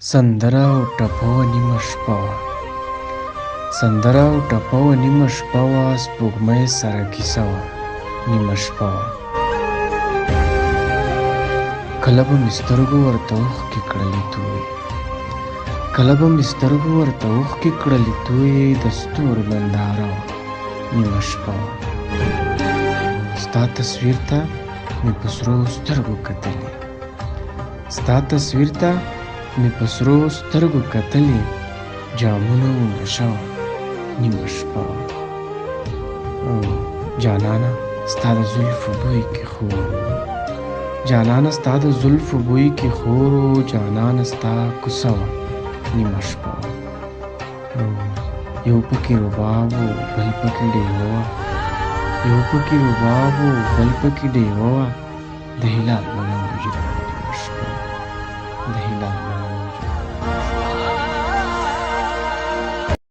سندره او ټپه وه نیمه شپه وه. سندره او ټپه وه نیمه شپه وه، سپوږمۍ سره کیسه وه نیمه شپه وه. کله به مې سترګو ورته اوښکې کړلې تویې، کله به مې سترګو ورته اوښکې کړلې تویې، د ستورو ننداره وه نیمه شپه وه. ستا تصویر ته مې په سرو سترګو کتلې، ستا تصویر ته مې په سرو سترګو کتلې، جامونه و نشه وه نیمه شپه وه. او جانانه ستا د زلفو بوی کې خور و، جانانه ستا د زلفو بوی کې خور و، جانانه ستا کوڅه وه نیمه شپه وه. او یو پکې رباب و بل پکې ډیوه وه، یو پکې رباب و بل پکې ډیوه وه، د هلال بڼه حجره وه.